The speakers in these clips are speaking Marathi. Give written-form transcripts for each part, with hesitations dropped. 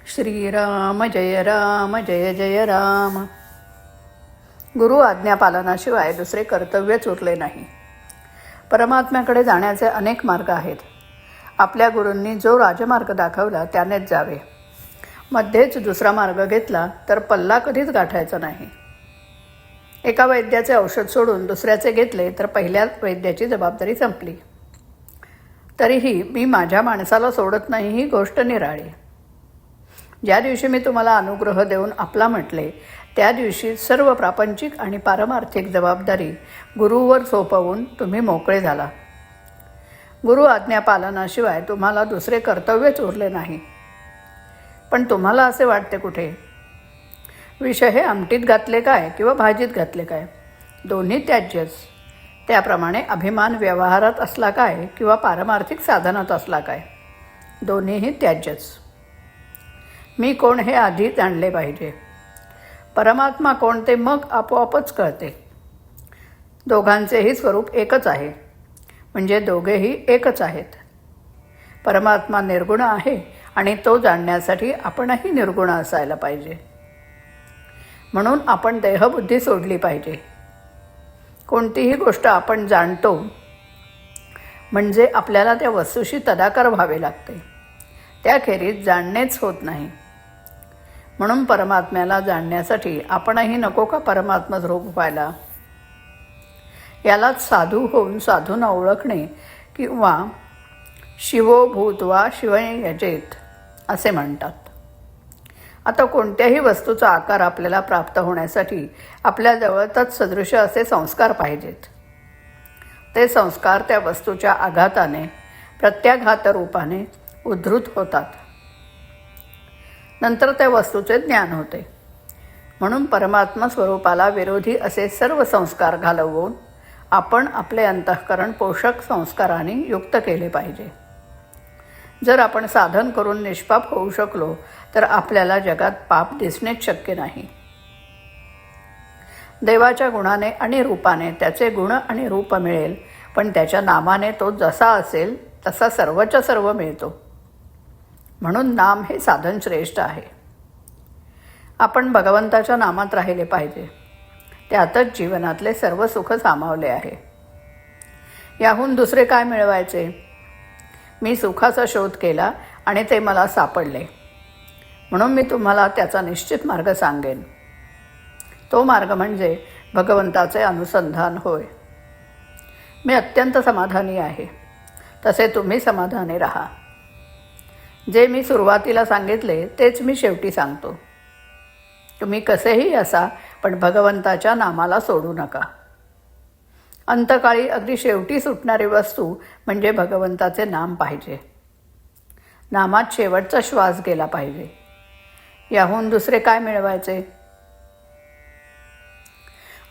श्रीराम जय जय राम. गुरु आज्ञापालनाशिवाय दुसरे कर्तव्यच उरले नाही. परमात्म्याकडे जाण्याचे अनेक मार्ग आहेत. आपल्या गुरूंनी जो राजमार्ग दाखवला त्यानेच जावे. मध्येच दुसरा मार्ग घेतला तर पल्ला कधीच गाठायचा नाही. एका वैद्याचे औषध सोडून दुसऱ्याचे घेतले तर पहिल्या वैद्याची जबाबदारी संपली. तरीही मी माझ्या माणसाला सोडत नाही ही गोष्ट निराळी. ज्या दिवशी मी तुम्हाला अनुग्रह देऊन आपला म्हटले त्या दिवशी सर्व प्रापंचिक आणि पारमार्थिक जबाबदारी गुरुवर सोपवून तुम्ही मोकळे झाला. गुरु आज्ञा पालनाशिवाय तुम्हाला दुसरे कर्तव्यच उरले नाही. पण तुम्हाला असे वाटते कुठे? विषय हे आमटीत घातले काय किंवा भाजीत घातले काय, दोन्ही त्याज्यच. त्याप्रमाणे अभिमान व्यवहारात असला काय किंवा पारमार्थिक साधनात असला काय, दोन्हीही त्याज्यच. मी कोण हे आधी जाणले पाहिजे. परमात्मा कोण ते मग आपोआपच कळते. दोघांचेही स्वरूप एकच आहे, म्हणजे दोघेही एकच आहेत. परमात्मा निर्गुण आहे आणि तो जाणण्यासाठी आपणही निर्गुण असायला पाहिजे. म्हणून आपण देहबुद्धी सोडली पाहिजे. कोणतीही गोष्ट आपण जाणतो म्हणजे आपल्याला त्या वस्तूशी तदाकार व्हावे लागते. त्याखेरीज जाणणेच होत नाही. म्हणून परमात्म्याला जाणण्यासाठी आपणही नको का परमात्मा रूप व्हायला? यालाच साधू होऊन साधूंना ओळखणे किंवा शिवो भूत्वा शिवं यजेत असे म्हणतात. आता कोणत्याही वस्तूचा आकार आपल्याला प्राप्त होण्यासाठी आपल्याजवळ तत्सदृश असे संस्कार पाहिजेत. ते संस्कार त्या वस्तूच्या आघाताने प्रत्याघात रूपाने उद्धृत होतात. नंतर त्या वस्तूचे ज्ञान होते. म्हणून परमात्मा स्वरूपाला विरोधी असे सर्व संस्कार घालवून आपण आपले अंतःकरण पोषक संस्कारांनी युक्त केले पाहिजे. जर आपण साधन करून निष्पाप होऊ शकलो तर आपल्याला जगात पाप दिसणेच शक्य नाही. देवाच्या गुणाने आणि रूपाने त्याचे गुण आणि रूप मिळेल, पण त्याच्या नामाने तो जसा असेल तसा सर्वच्या सर्व मिळतो. म्हणून नाम हे साधन श्रेष्ठ आहे. आपण भगवंताच्या नामात राहिले पाहिजे. त्यातच जीवनातले सर्व सुख सामावले आहे. याहून दुसरे काय मिळवायचे? मी सुखाचा शोध केला आणि ते मला सापडले, म्हणून मी तुम्हाला त्याचा निश्चित मार्ग सांगेन. तो मार्ग म्हणजे भगवंताचे अनुसंधान होय. मी अत्यंत समाधानी आहे, तसे तुम्ही समाधानी राहा. जे मी सुरुवातीला सांगितले तेच मी शेवटी सांगतो. तुम्ही कसेही असा, पण भगवंताच्या नामाला सोडू नका. अंतकाळी अगदी शेवटी सुटणारी वस्तू म्हणजे भगवंताचे नाम पाहिजे. नामात शेवटचा श्वास गेला पाहिजे. याहून दुसरे काय मिळवायचे?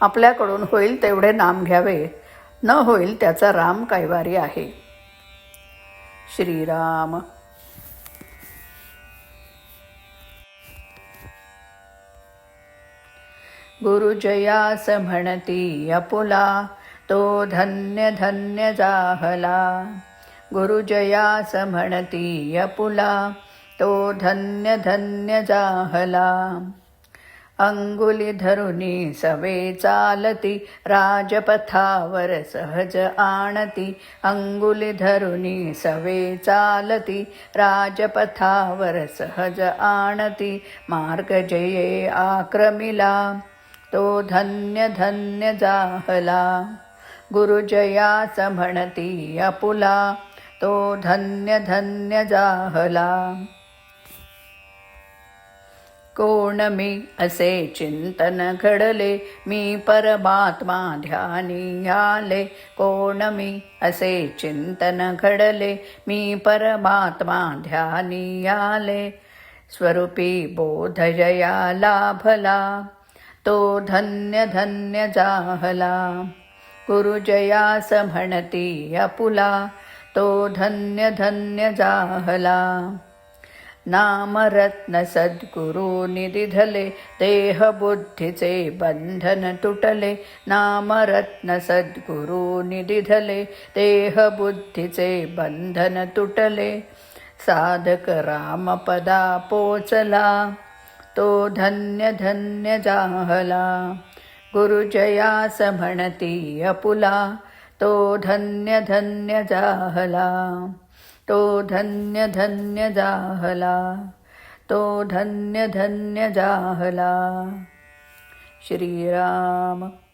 आपल्याकडून होईल तेवढे नाम घ्यावे, न होईल त्याचा राम कैवारी आहे. श्रीराम. गुरुजयास म्हणती आपुला, तो धन्य धन्य जाहला. गुरुजयास म्हणती आपुला, तो धन्य धन्य जाहला. अंगुली धरुनी सवे चालती, राजपथावर सहज आणती. अंगुली धरुनी सवे चालती, राजपथावर सहज आणती. मार्ग जये आक्रमिला, तो धन्य धन्य जाहला. गुरुजयास म्हणती आपुला, तो धन्य धन्य जाहला. कोण मी असे चिंतन घडले, मी परमात्मा ध्यानी आले. कोण मी असे चिंतन घडले, मी परमात्मा ध्यानी आले. स्वरूपी बोध जया लाभला, तो धन्य धन्य जाहला. गुरुजयास म्हणती आपुला, तो धन्य धन्य जाहला. नामरत्न सद्गुरू निदिधले, देह बुद्धीचे बंधन तुटले. नामरत्न सद्गुरू निदिधले, देह बुद्धीचे बंधन तुटले. साधक रामपदा पोचला, तो धन्य धन्य जाहला. गुरुजयास म्हणती अपुला, तो धन्य धन्य जाहला. तो धन्य धन्य जाहला. तो धन्य धन्य जाहला. श्रीराम